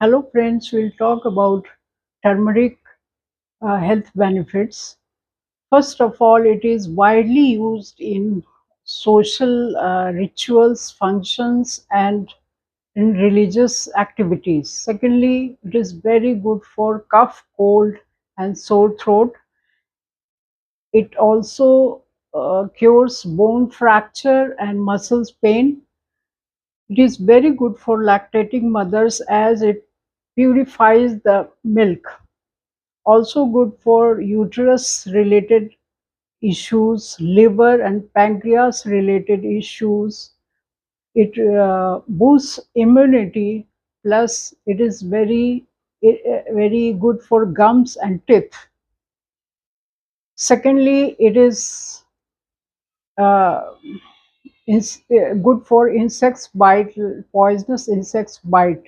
Hello friends, we'll talk about turmeric health benefits. First of all, it is widely used in social rituals, functions, and in religious activities. Secondly, it is very good for cough, cold, and sore throat. It also cures bone fracture and muscles pain. It is very good for lactating mothers as it purifies the milk. Also good for uterus related issues, liver and pancreas related issues. It boosts immunity, plus it is very good for gums and teeth. Secondly, it is uh, good for insects bite, poisonous insects bite.